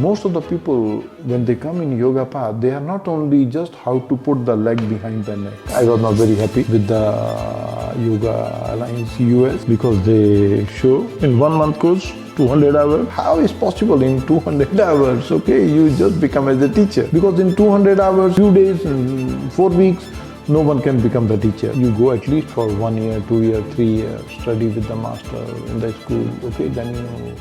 most of the people, when they come in yoga path, they are not only just how to put the leg behind the neck. I was not very happy with the Yoga Alliance US because they show in 1 month course 200 hours. How is possible in 200 hours? Okay, you just become as a teacher. Because in 200 hours, 2 days, 4 weeks, no one can become the teacher. You go at least for 1 year, 2 years, 3 years, study with the master in the school. Okay, then you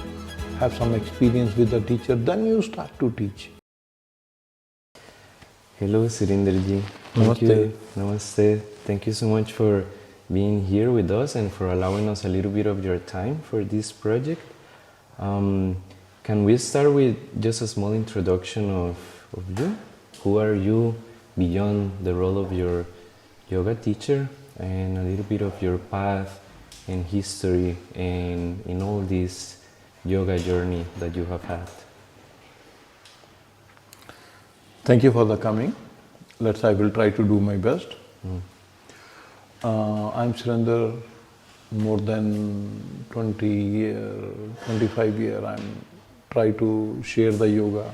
have some experience with the teacher, then you start to teach. Hello, Surinder Ji. Namaste. Namaste. Thank you so much for being here with us and for allowing us a little bit of your time for this project. Can we start with just a small introduction of you? Who are you beyond the role of your yoga teacher, and a little bit of your path and history and in all this yoga journey that you have had? Thank you for the coming. I will try to do my best. I'm Surinder. More than 20 years, 25 years, I'm try to share the yoga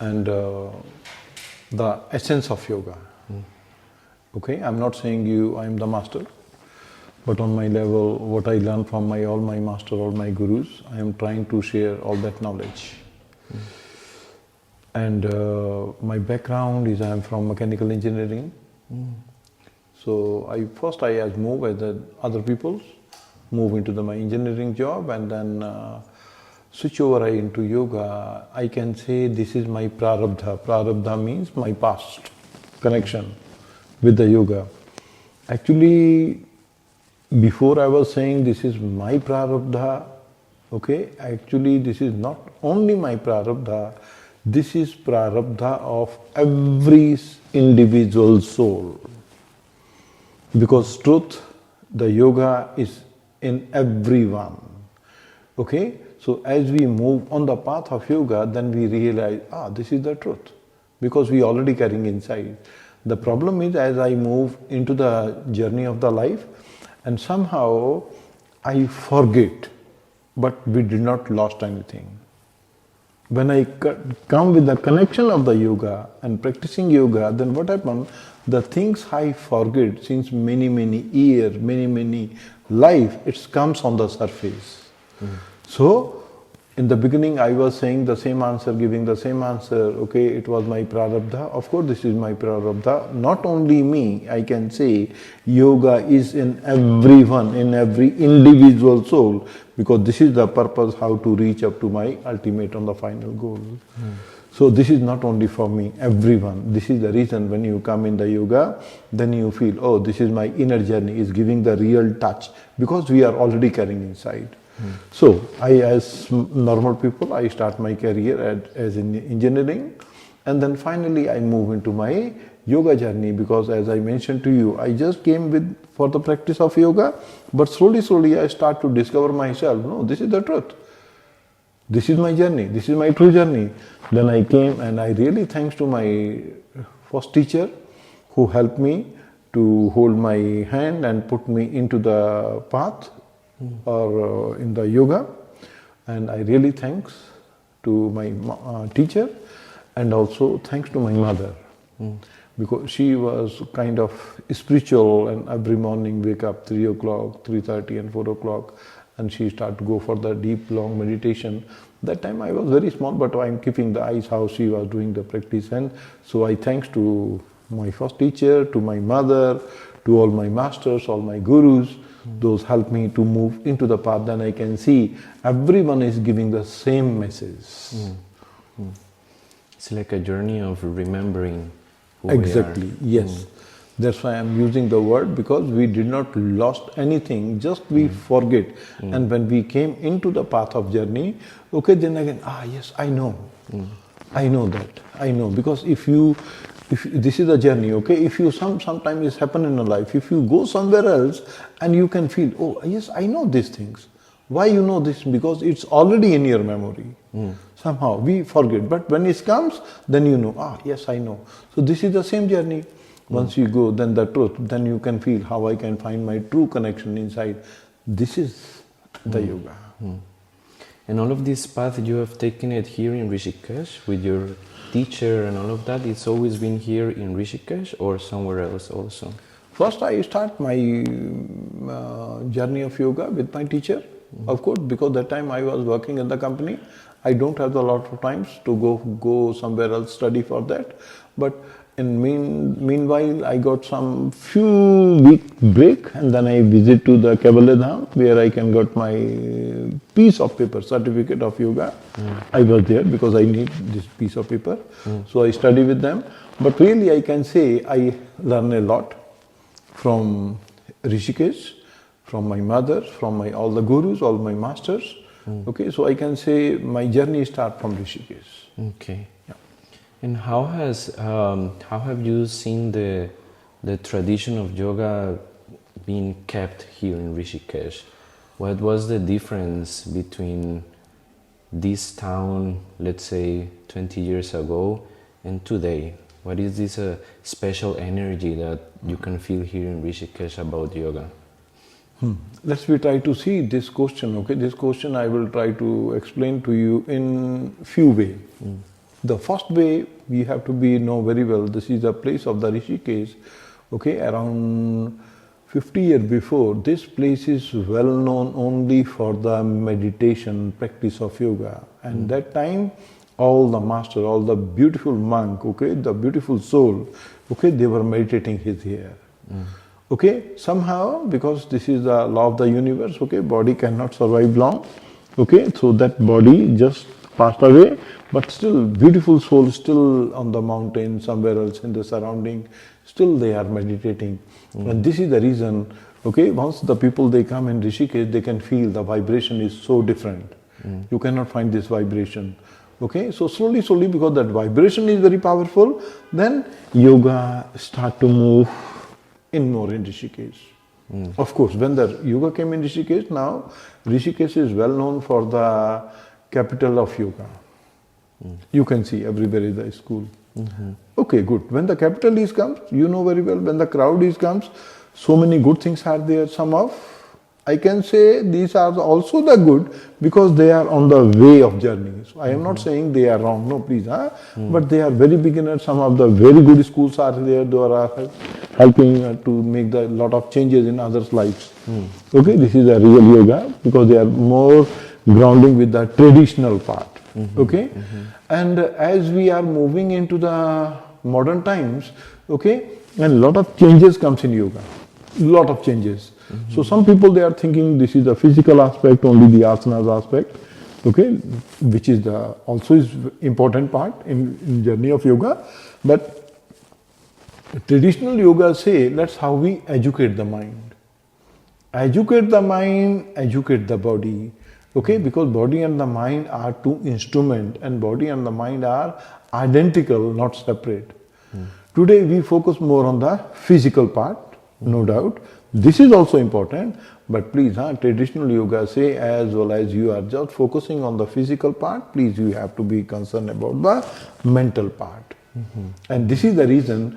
and the essence of yoga. Okay, I'm not saying I'm the master, but on my level, what I learned from all my master, all my gurus, I am trying to share all that knowledge. And my background is I'm from mechanical engineering. So I as move as other people, move into my engineering job, and then switch over into yoga. I can say this is my prarabdha. Prarabdha means my past connection with the yoga. Actually, before I was saying this is my prarabdha, okay, actually this is not only my prarabdha, this is prarabdha of every individual soul. Because truth, the yoga is in everyone. Okay? So as we move on the path of yoga, then we realize, this is the truth. Because we already carrying inside. The problem is as I move into the journey of the life, and somehow I forget, but we did not lost anything. When I come with the connection of the yoga and practicing yoga, then what happens? The things I forget since many years, many life, it comes on the surface. So, in the beginning I was saying the same answer, giving the same answer, okay, it was my prarabdha. Of course this is my prarabdha. Not only me, I can say yoga is in everyone, in every individual soul, because this is the purpose, how to reach up to my ultimate on the final goal. So this is not only for me, everyone. This is the reason when you come in the yoga, then you feel, this is my inner journey, is giving the real touch, because we are already carrying inside. So I, as normal people, I start my career as in engineering, and then finally I move into my yoga journey, because as I mentioned to you, I just came for the practice of yoga, but slowly I start to discover myself, no, this is the truth. This is my journey, this is my true journey. Then I came, and I really thanks to my first teacher who helped me to hold my hand and put me into the path or in the yoga. And I really thanks to my teacher, and also thanks to my mother. Because she was kind of spiritual, and every morning wake up 3 o'clock, 3:30 and 4 o'clock, and she started to go for the deep long meditation. That time I was very small, but I'm keeping the eyes how she was doing the practice. And so I thanks to my first teacher, to my mother, to all my masters, all my gurus, those helped me to move into the path. Then I can see everyone is giving the same message. It's like a journey of remembering who Exactly, we are. yes. That's why I'm using the word, because we did not lost anything, just we forget. And when we came into the path of journey, okay, then again, yes, I know. I know that. I know. Because if this is a journey, okay, if you sometimes it's happen in a life, if you go somewhere else and you can feel, yes, I know these things. Why you know this? Because it's already in your memory. Somehow we forget. But when it comes, then you know, yes, I know. So this is the same journey. Once you go, then the truth, then you can feel how I can find my true connection inside. This is the yoga. And all of this path you have taken it here in Rishikesh with your teacher and all of that, it's always been here in Rishikesh or somewhere else also? First, I start my journey of yoga with my teacher, of course, because that time I was working in the company. I don't have a lot of times to go somewhere else study for that. But in meanwhile, I got some few week break, and then I visit to the Kabale Dham where I can get my piece of paper, certificate of yoga. I was there because I need this piece of paper. So I study with them. But really, I can say I learn a lot from Rishikesh, from my mother, from all the gurus, all my masters. Okay, so I can say my journey starts from Rishikesh. Okay. Yeah. And how have you seen the tradition of yoga being kept here in Rishikesh? What was the difference between this town, let's say 20 years ago, and today? What is this special energy that you can feel here in Rishikesh about yoga? Let's try to see this question, okay? This question I will try to explain to you in few ways. The first way, we have to know very well, this is the place of the Rishikesh, okay? Around 50 years before, this place is well known only for the meditation practice of yoga. And that time, all the master, all the beautiful monk, okay, the beautiful soul, okay, they were meditating here. Okay, somehow, because this is the law of the universe, okay, body cannot survive long, okay, so that body just passed away, but still beautiful soul still on the mountain, somewhere else in the surrounding, still they are meditating. And this is the reason, okay, once the people they come in Rishikesh, they can feel the vibration is so different. You cannot find this vibration. Okay, so slowly, because that vibration is very powerful, then yoga start to move more in Rishikesh. Of course, when the yoga came in Rishikesh, now Rishikesh is well known for the capital of yoga. You can see everywhere is the school. Okay, good. When the capital is comes, you know very well, when the crowd is comes, so many good things are there. Some of, I can say these are also the good because they are on the way of journey. So I am not saying they are wrong, no please, but they are very beginners. Some of the very good schools are there, they are helping to make a lot of changes in others' lives. Okay, this is a real yoga because they are more grounding with the traditional part. Okay, and as we are moving into the modern times, okay, and a lot of changes comes in yoga, lot of changes. So some people they are thinking this is the physical aspect, only the asanas aspect, okay, which is the also is important part in journey of yoga. But traditional yoga say that's how we educate the mind. Educate the mind, educate the body. Okay, because body and the mind are two instruments, and body and the mind are identical, not separate. Today we focus more on the physical part, no doubt. This is also important, but please, traditional yoga say as well as you are just focusing on the physical part, please you have to be concerned about the mental part. And this is the reason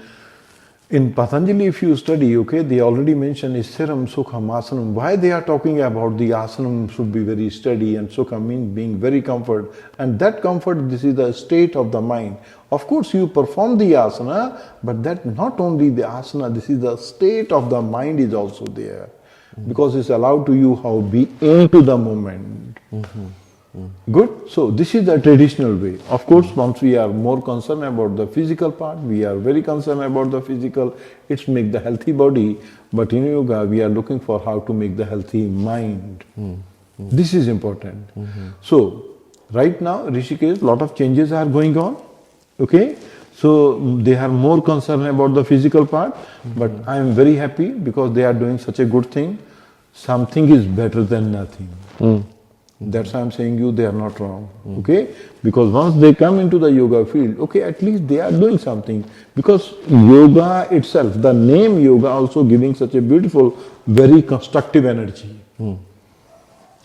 in Patanjali, if you study, okay, they already mentioned Stiram Sukham Asanam. Why they are talking about the asanam should be very steady, and Sukham means being very comfort. And that comfort, this is the state of the mind. Of course, you perform the asana, but that not only the asana, this is the state of the mind is also there. Because it's allowed to you how be into the moment. Good. So this is the traditional way. Of course, once we are more concerned about the physical part, we are very concerned about the physical. It's make the healthy body. But in yoga, we are looking for how to make the healthy mind. This is important. So right now, Rishikesh, lot of changes are going on. Okay. So they are more concerned about the physical part. But I am very happy because they are doing such a good thing. Something is better than nothing. That's why I'm saying you, they are not wrong, okay? Because once they come into the yoga field, okay, at least they are doing something. Because yoga itself, the name yoga also giving such a beautiful, very constructive energy.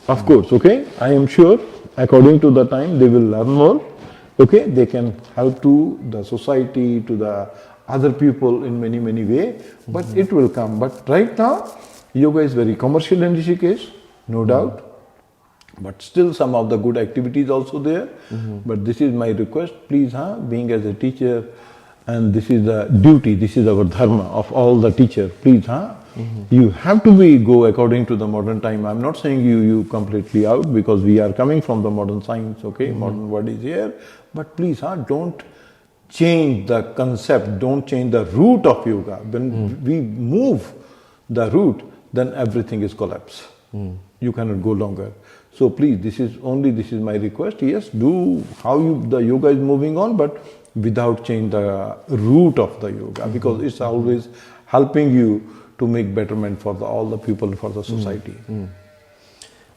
Of course, okay? I am sure, according to the time, they will learn more, okay? They can help to the society, to the other people in many, many ways, but it will come. But right now, yoga is very commercial in Rishikesh, no doubt. But still some of the good activities also there. But this is my request, please, being as a teacher, and this is the duty, this is our dharma of all the teachers, please, you have to go according to the modern time. I'm not saying you completely out, because we are coming from the modern science, okay, modern world is here, but please, don't change the concept, don't change the root of yoga. When we move the root, then everything is collapse. You cannot go longer. So please, this is my request. Yes, do how the yoga is moving on, but without change the root of the yoga, because it's always helping you to make betterment for all the people, for the society.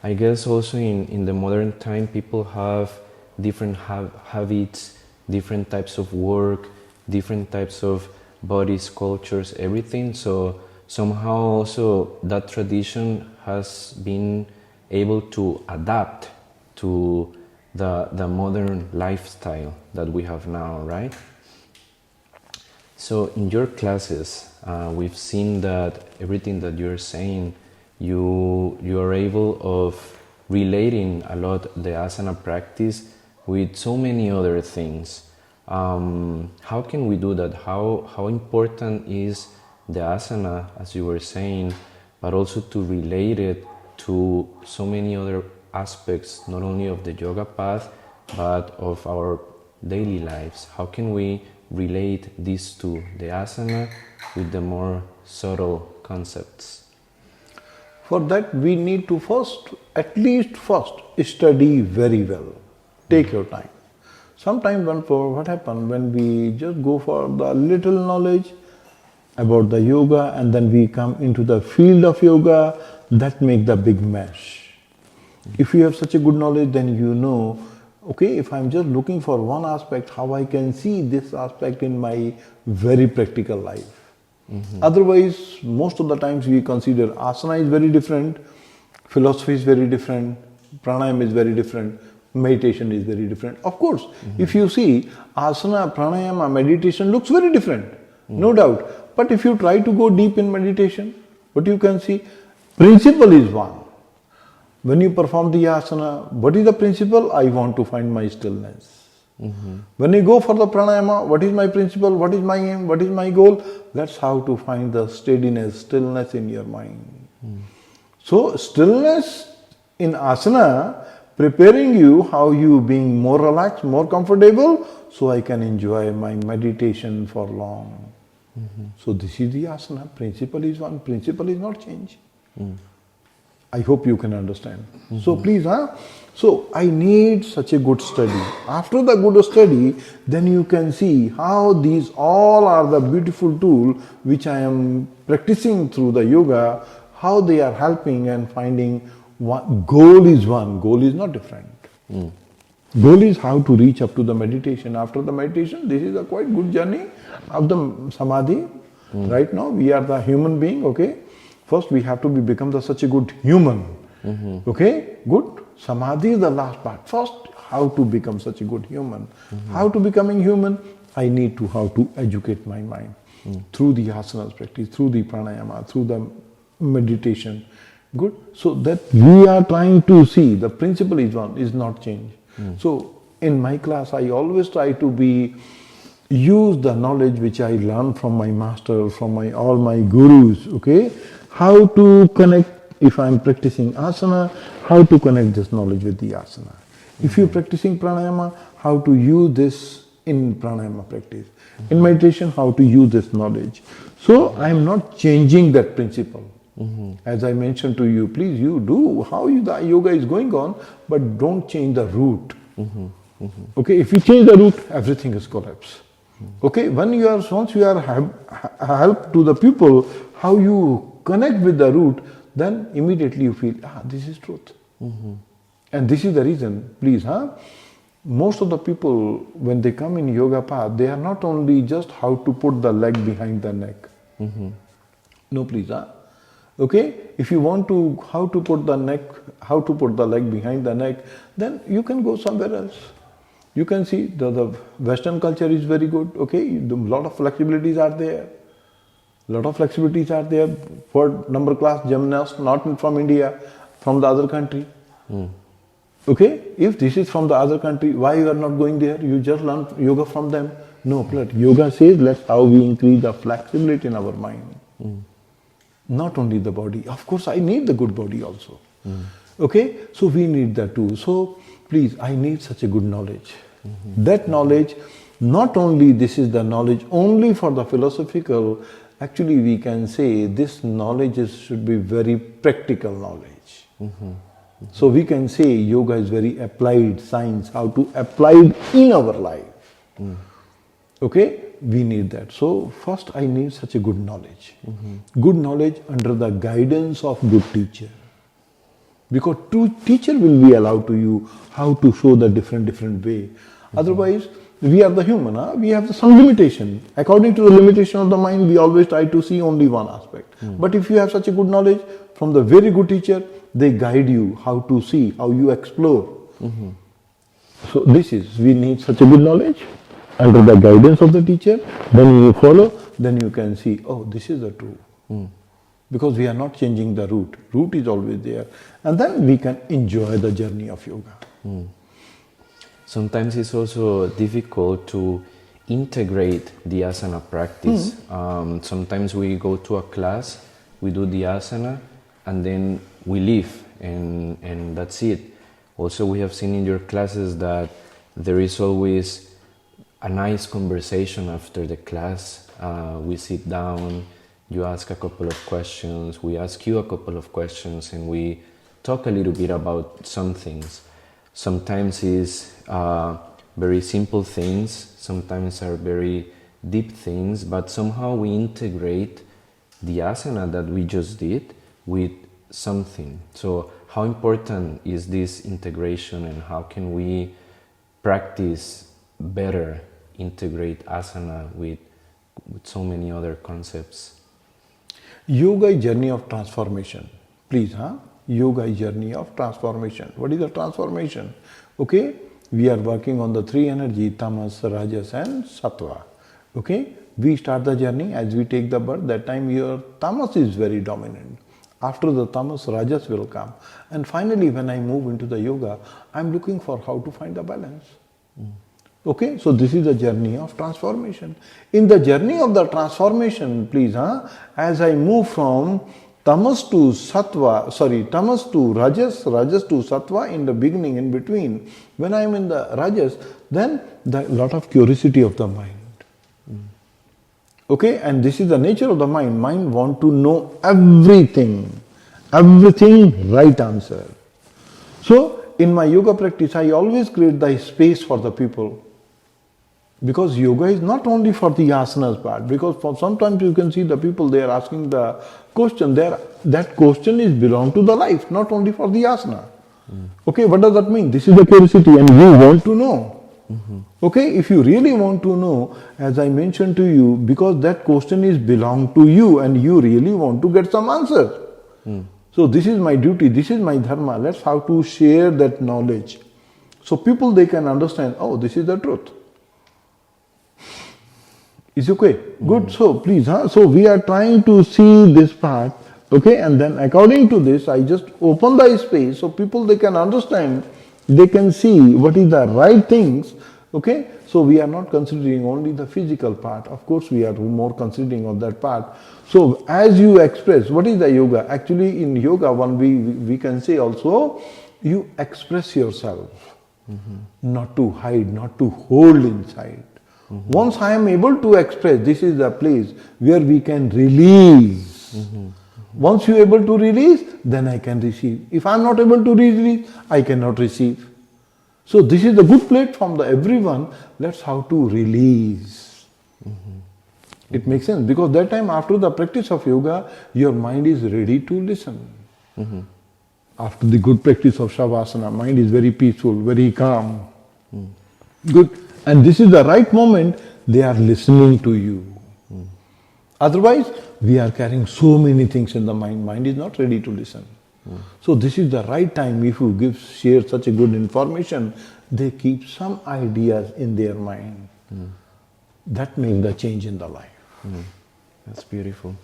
I guess also in the modern time, people have different habits, different types of work, different types of bodies, cultures, everything. So somehow also that tradition has been able to adapt to the modern lifestyle that we have now, right? So in your classes, we've seen that everything that you're saying, you are able of relating a lot the asana practice with so many other things. How can we do that? How important is the asana, as you were saying, but also to relate it to so many other aspects, not only of the yoga path, but of our daily lives? How can we relate these two, the asana, with the more subtle concepts? For that, we need to at least first, study very well. Take your time. Sometimes what happens when we just go for the little knowledge about the yoga, and then we come into the field of yoga, that makes the big mess. If you have such a good knowledge, then you know, okay, if I'm just looking for one aspect, how I can see this aspect in my very practical life. Otherwise, most of the times we consider asana is very different, philosophy is very different, pranayama is very different, meditation is very different. Of course, if you see, asana, pranayama, meditation looks very different, no doubt. But if you try to go deep in meditation, what you can see, principle is one. When you perform the asana, what is the principle? I want to find my stillness. When you go for the pranayama, what is my principle? What is my aim? What is my goal? That's how to find the steadiness, stillness in your mind. So, stillness in asana, preparing you, how you being more relaxed, more comfortable, so I can enjoy my meditation for long. So this is the asana. Principle is one. Principle is not change. I hope you can understand. So please, so I need such a good study. After the good study, then you can see how these all are the beautiful tools which I am practicing through the yoga, how they are helping and finding one. Goal is one, goal is not different. Goal is how to reach up to the meditation. After the meditation, this is a quite good journey of the samadhi. Right now, we are the human being, okay? First, we have to become such a good human. Okay? Good. Samadhi is the last part. First, how to become such a good human. How to becoming human? I need to how to educate my mind. Through the asanas practice, through the pranayama, through the meditation. Good. So that we are trying to see the principle is one, is not change. So in my class, I always try to use the knowledge which I learned from my master, from all my gurus, okay? How to connect, if I am practicing asana, how to connect this knowledge with the asana. If you are practicing pranayama, how to use this in pranayama practice. In meditation, how to use this knowledge. So I am not changing that principle. As I mentioned to you, please you do how the yoga is going on, but don't change the root. Okay, if you change the root, everything is collapse. Okay, once you are help to the people, how you connect with the root, then immediately you feel, this is truth. And this is the reason, please, most of the people, when they come in yoga path, they are not only just how to put the leg behind the neck. No, please, okay, if you want to how to put the leg behind the neck, then you can go somewhere else. You can see the Western culture is very good, okay, a lot of flexibilities are there. For number class gymnasts, not from India, from the other country. Okay, if this is from the other country, why you are not going there? You just learn yoga from them. No, but yoga says let's how we increase the flexibility in our mind. Not only the body. Of course, I need the good body also. Okay, so we need that too. So please, I need such a good knowledge. That knowledge, not only this is the knowledge only for the philosophical, actually we can say this knowledge should be very practical knowledge. So we can say yoga is very applied science, how to apply it in our life. Okay, we need that. So first I need such a good knowledge. Good knowledge under the guidance of good teacher. Because true teacher will be allowed to you how to show the different way. Otherwise, we are the human, huh? We have some limitation. According to the limitation of the mind, we always try to see only one aspect. But if you have such a good knowledge from the very good teacher, they guide you how to see, how you explore. So we need such a good knowledge under the guidance of the teacher. Then you follow, then you can see, oh, this is the true. Because we are not changing the route. Route is always there. And then we can enjoy the journey of yoga. Sometimes it's also difficult to integrate the asana practice. Sometimes we go to a class, we do the asana, and then we leave, and that's it. Also, we have seen in your classes that there is always a nice conversation after the class. We sit down, you ask a couple of questions, we ask you a couple of questions, and we talk a little bit about some things. Sometimes it's very simple things, sometimes are very deep things, but somehow we integrate the asana that we just did with something. So how important is this integration, and how can we practice better, integrate asana with so many other concepts? Yoga is journey of transformation. Please, huh? Yoga is journey of transformation. What is the transformation? Okay, we are working on the three energy, tamas, rajas and sattva. Okay, we start the journey as we take the birth. That time your tamas is very dominant. After the tamas, rajas will come. And finally, when I move into the yoga, I'm looking for how to find the balance. Okay, so this is the journey of transformation. In the journey of the transformation, please, as I move from tamas to rajas, rajas to sattva in the beginning, in between, when I am in the rajas, then the lot of curiosity of the mind. Okay, and this is the nature of the mind. Mind want to know everything, right answer. So, in my yoga practice, I always create the space for the people. Because yoga is not only for the asanas part, because sometimes you can see the people, they are asking the question, that question is belong to the life, not only for the asana. Okay, what does that mean? This is the curiosity and you want to know. Okay, if you really want to know, as I mentioned to you, because that question is belong to you and you really want to get some answer. So this is my duty, this is my dharma, let's have to share that knowledge. So people, they can understand, oh, this is the truth. Is okay? Good. So please, so we are trying to see this part, okay, and then according to this, I just open the space so people, they can understand, they can see what is the right things, okay. So we are not considering only the physical part. Of course, we are more considering of that part. So as you express, what is the yoga? Actually, in yoga, one we can say also, you express yourself, not to hide, not to hold inside. Once I am able to express, this is the place where we can release. Once you are able to release, then I can receive. If I am not able to release, I cannot receive. So this is the good platform for everyone. Let's how to release. It makes sense because that time after the practice of yoga, your mind is ready to listen. After the good practice of Shavasana, mind is very peaceful, very calm. Good. And this is the right moment, they are listening to you. Otherwise, we are carrying so many things in the mind. Mind is not ready to listen. So this is the right time. If you share such a good information, they keep some ideas in their mind. That makes the change in the life. That's beautiful.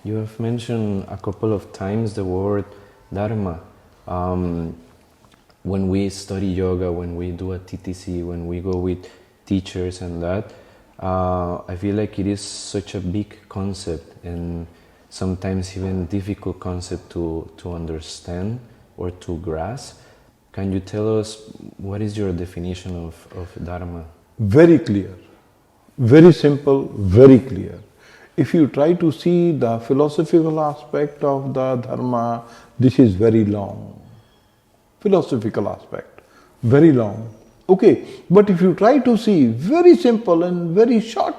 You have mentioned a couple of times the word dharma. when we study yoga, when we do a TTC, when we go with teachers and that, I feel like it is such a big concept and sometimes even difficult concept to understand or to grasp. Can you tell us what is your definition of Dharma? Very clear, very simple, very clear. If you try to see the philosophical aspect of the Dharma, this is very long. Philosophical aspect, very long. Okay, but if you try to see very simple and very short,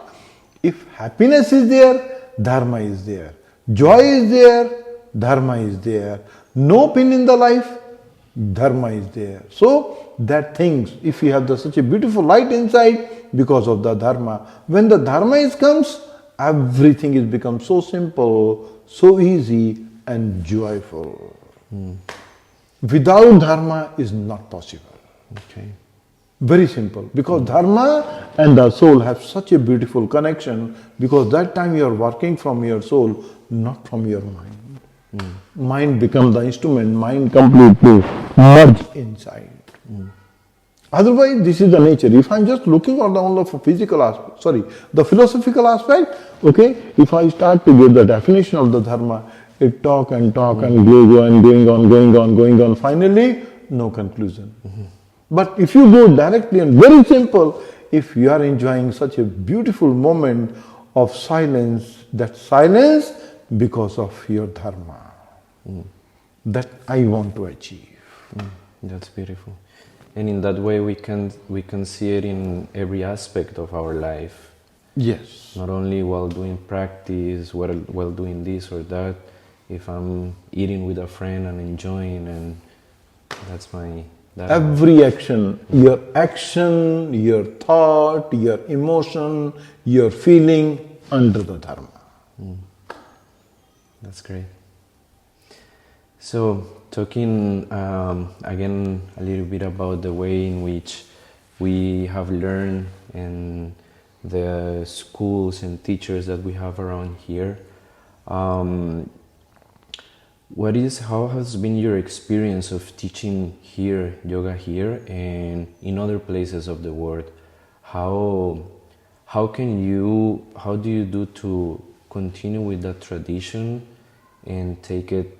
if happiness is there, Dharma is there. Joy is there, Dharma is there. No pain in the life, Dharma is there. So that things, if you have such a beautiful light inside, because of the Dharma, when the Dharma comes, everything is become so simple, so easy and joyful. Without Dharma is not possible. Okay. Very simple. Because Dharma and the soul have such a beautiful connection, because that time you are working from your soul, not from your mind. Mind becomes the instrument, mind completely merge inside. Otherwise, this is the nature. If I'm just looking at the only physical aspect, the philosophical aspect, okay, if I start to give the definition of the Dharma, it talk and go and going on, finally, no conclusion. But if you go directly and very simple, if you are enjoying such a beautiful moment of silence, that silence because of your Dharma, that I want to achieve. That's beautiful. And in that way we can see it in every aspect of our life. Yes. Not only while doing practice, while doing this or that. If I'm eating with a friend and enjoying, and that's my... Every action, your thought, your emotion, your feeling under the Dharma. That's great. So, talking again a little bit about the way in which we have learned and the schools and teachers that we have around here, how has been your experience of teaching here, yoga here, and in other places of the world? How do you do to continue with that tradition and take it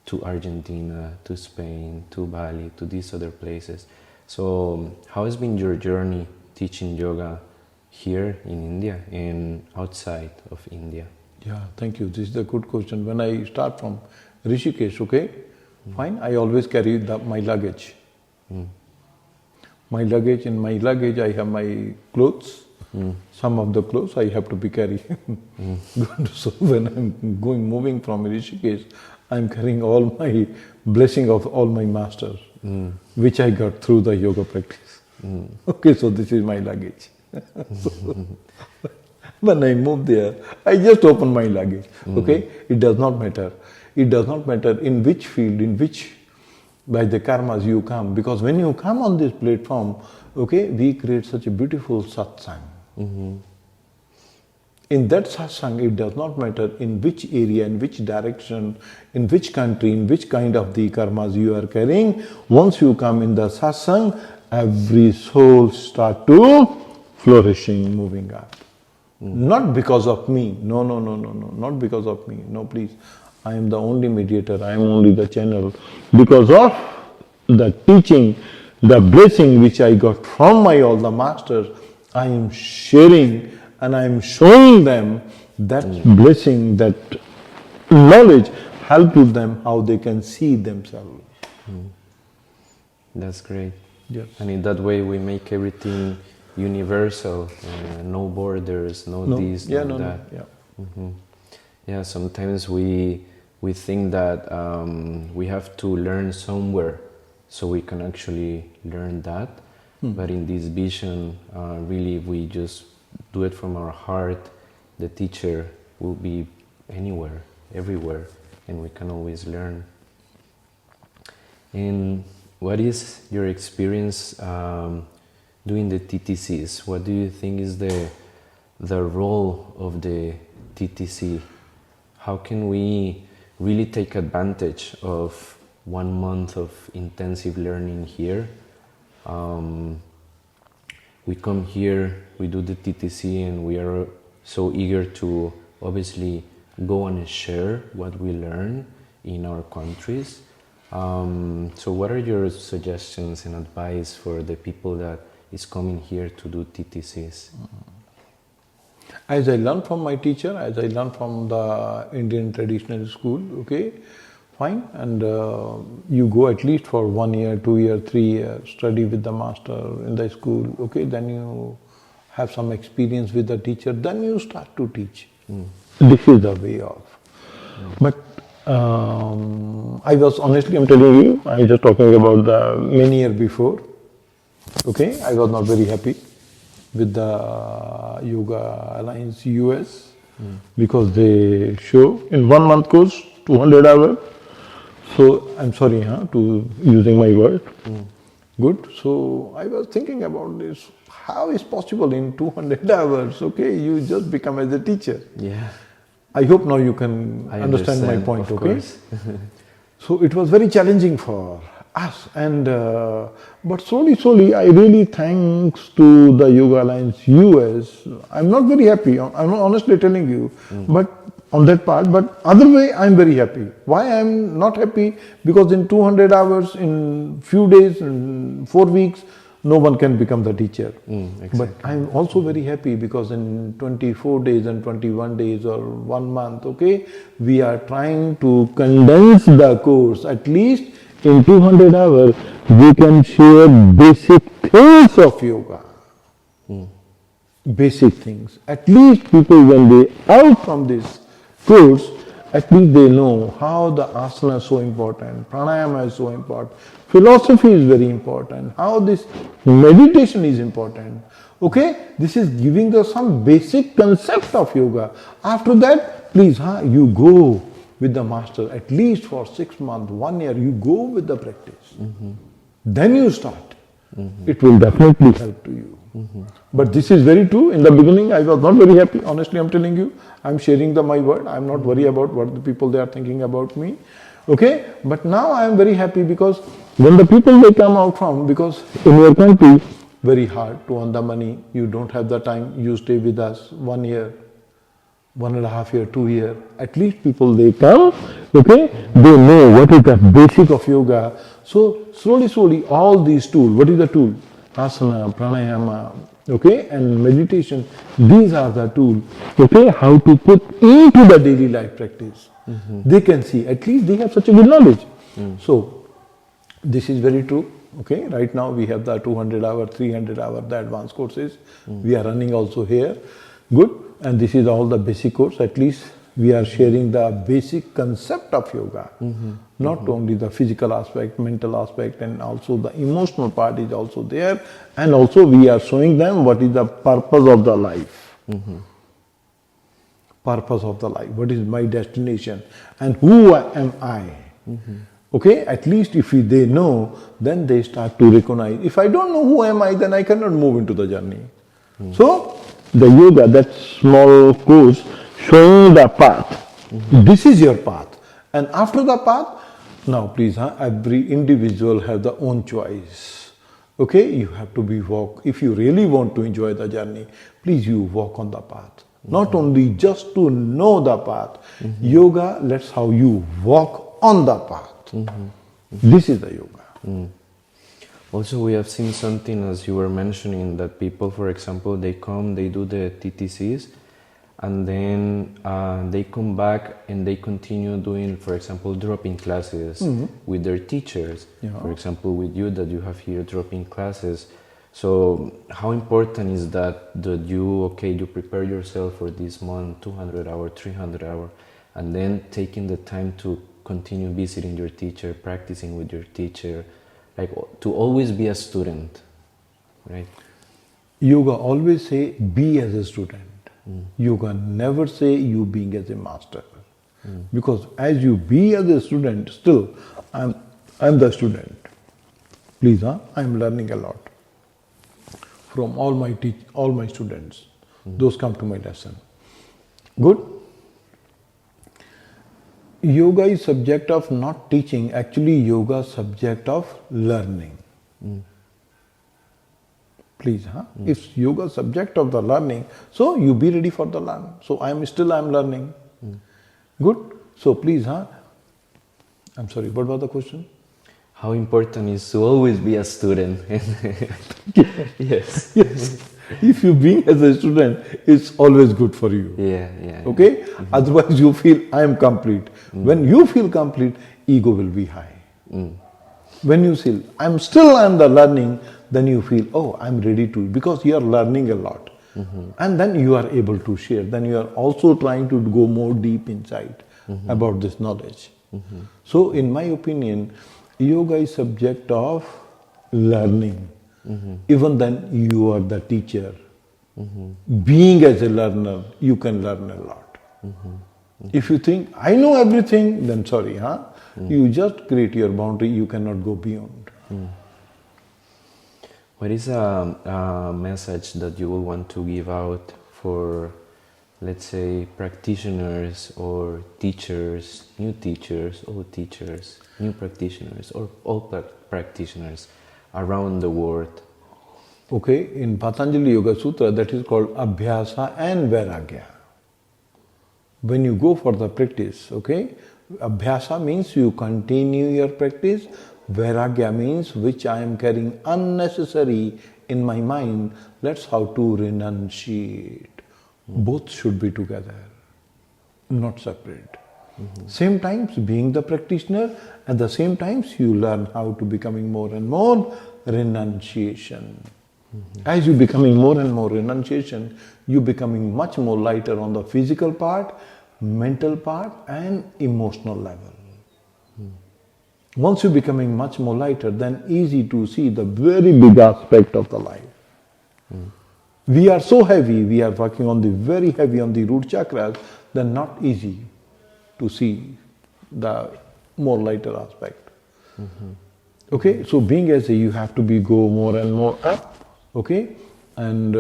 to Argentina, to Spain, to Bali, to these other places? So how has been your journey teaching yoga here in India and outside of India? Yeah, thank you. This is a good question. When I start from Rishikesh, okay, fine, I always carry my luggage. My luggage, in my luggage I have my clothes. Some of the clothes I have to be carrying. So when I'm moving from Rishikesh, I'm carrying all my blessing of all my masters, which I got through the yoga practice. Okay, so this is my luggage. So, when I move there, I just open my luggage. Okay, it does not matter. It does not matter in which field, by the karmas you come. Because when you come on this platform, okay, we create such a beautiful satsang. In that satsang, it does not matter in which area, in which direction, in which country, in which kind of the karmas you are carrying. Once you come in the satsang, every soul start to flourishing, moving up. Not because of me. No, not because of me. No, please. I am the only mediator. I am only the channel. Because of the teaching, the blessing which I got from all the masters, I am sharing and I am showing them that blessing, that knowledge, helping them how they can see themselves. That's great. Yes. And in that way we make everything universal, no borders, no this, no that. Yeah, sometimes we think that we have to learn somewhere so we can actually learn that. But in this vision, really, if we just do it from our heart, the teacher will be anywhere, everywhere, and we can always learn. And what is your experience doing the TTCs? What do you think is the role of the TTC? How can we really take advantage of 1 month of intensive learning here. We come here, we do the TTC, and we are so eager to obviously go and share what we learn in our countries. So what are your suggestions and advice for the people that is coming here to do TTCs? As I learned from my teacher, as I learned from the Indian traditional school, okay, fine, and you go at least for 1 year, 2 year, 3 years, study with the master in the school, okay, then you have some experience with the teacher, then you start to teach. This is the way of. But I was honestly, I'm telling you, I was just talking about the many years before, okay, I was not very happy with the Yoga Alliance US because they show in 1 month course 200 hours. So I'm sorry to using my word. Good. So I was thinking about this. How is possible in 200 hours? Okay, you just become as a teacher. Yeah. I hope now you can understand my point. Of Okay. course. So it was very challenging for us, and but slowly, I really thanks to the Yoga Alliance US. I'm not very happy. I'm honestly telling you, but on that part. But other way, I'm very happy. Why I'm not happy? Because in 200 hours, in few days, in 4 weeks, no one can become the teacher. Exactly. But I'm also very happy because in 24 days and 21 days or 1 month, okay, we are trying to condense the course. At least in 200 hours, we can share basic things of yoga. Basic things. At least people, when they out from this course, at least they know how the asana is so important, pranayama is so important, philosophy is very important, how this meditation is important. Okay, this is giving us some basic concept of yoga. After that, please, you go with the master at least for 6 months, 1 year, you go with the practice. Then you start. It will definitely help to you. But this is very true. In the beginning, I was not very happy. Honestly, I'm telling you, I'm sharing my word. I'm not worried about what the people they are thinking about me. Okay, but now I am very happy because when the people they come out from, because in your country, very hard to earn the money. You don't have the time. You stay with us 1 year, 1.5 year, 2 year. At least people they come. Okay, they know what is the basic of yoga. So slowly, all these tools. What is the tool? Asana, pranayama, okay, and meditation. These are the tools, okay, how to put into the daily life practice. They can see, at least they have such a good knowledge. So, this is very true, okay. Right now we have the 200 hour, 300 hour, the advanced courses. We are running also here. Good. And this is all the basic course. At least we are sharing the basic concept of yoga. Not only the physical aspect, mental aspect, and also the emotional part is also there. And also we are showing them what is the purpose of the life. Purpose of the life. What is my destination? And who am I? Okay, at least if they know, then they start to recognize. If I don't know who am I, then I cannot move into the journey. So, the yoga, that small course, showing the path. This is your path. And after the path, now please, every individual have their own choice. Okay, you have to be walk. If you really want to enjoy the journey, please you walk on the path. Not only just to know the path. Yoga, that's how you walk on the path. This is the yoga. Also, we have seen something, as you were mentioning, that people, for example, they come, they do the TTCs, and then they come back and they continue doing, for example, drop-in classes with their teachers. For example, with you that you have here, drop-in classes. So how important is that you prepare yourself for this month, 200 hours, 300 hours, and then taking the time to continue visiting your teacher, practicing with your teacher, like to always be a student, right? Yoga always say, be as a student. Yoga never say you being as a master. Because as you be as a student, still, I'm the student. Please, I'm learning a lot from all my students. Those come to my lesson. Good? yoga is subject of not teaching, actually yoga is subject of learning. Please, huh? If yoga is subject of the learning, so you be ready for the learn. So I'm learning. Good. So please, huh? I'm sorry, what was the question? How important is to always be a student? Yes. Yes. If you being as a student, it's always good for you. Yeah. Okay? Otherwise you feel I am complete. When you feel complete, ego will be high. When you feel I'm the learning, then you feel, oh, I'm ready to, because you are learning a lot. And then you are able to share. Then you are also trying to go more deep inside about this knowledge. So in my opinion, yoga is subject of learning. Even then you are the teacher. Being as a learner, you can learn a lot. If you think, I know everything, then sorry, huh? You just create your boundary, you cannot go beyond. What is a message that you will want to give out for, let's say, practitioners or teachers, new old teachers, new practitioners, or all practitioners around the world? Okay, in Patanjali Yoga Sutra, that is called Abhyasa and Vairagya. When you go for the practice, okay, Abhyasa means you continue your practice. Vairagya means which I am carrying unnecessary in my mind, that's how to renunciate. Both should be together, not separate. Same times being the practitioner, at the same times you learn how to becoming more and more renunciation. As you becoming more and more renunciation, you becoming much more lighter on the physical part, mental part and emotional level. Once you becoming much more lighter, then easy to see the very big aspect of the life. We are so heavy, we are working on the very heavy on the root chakras, then not easy to see the more lighter aspect. Okay, so being as a, you have to be go more and more up, okay, and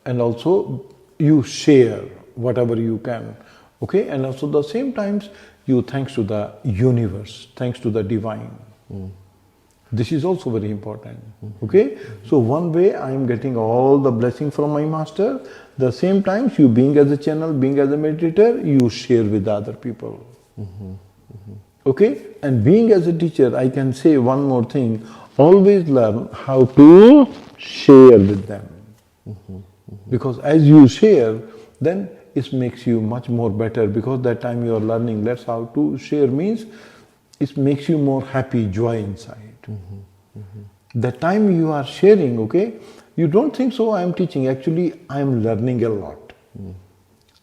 and also you share whatever you can, okay, and also the same times you thanks to the universe, thanks to the divine. This is also very important, okay. So one way I am getting all the blessing from my master, the same times you being as a channel, being as a meditator, you share with the other people. Okay, and being as a teacher, I can say one more thing, always learn how to share with them. Because as you share, then it makes you much more better, because that time you are learning, that's how to share means, it makes you more happy, joy inside. That time you are sharing, okay, you don't think so I am teaching, actually I am learning a lot.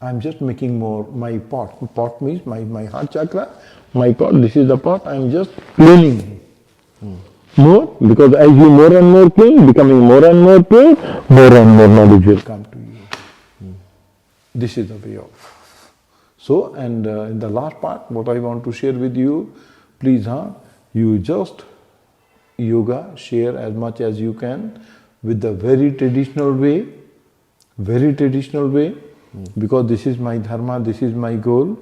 I am just making more my pot means my heart chakra, my pot, this is the pot, I am just cleaning. More, because as you more and more clean, becoming more and more clean, more and more knowledge will come to you. This is the way of. So, and in the last part, what I want to share with you, please, you just yoga, share as much as you can with the very traditional way, because this is my dharma, this is my goal,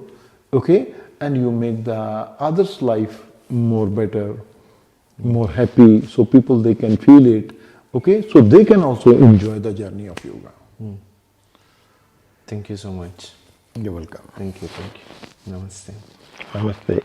okay, and you make the others' life more better, more happy, so people they can feel it, okay, so they can also enjoy the journey of yoga. Thank you so much. You're welcome. Thank you. Namaste. Namaste.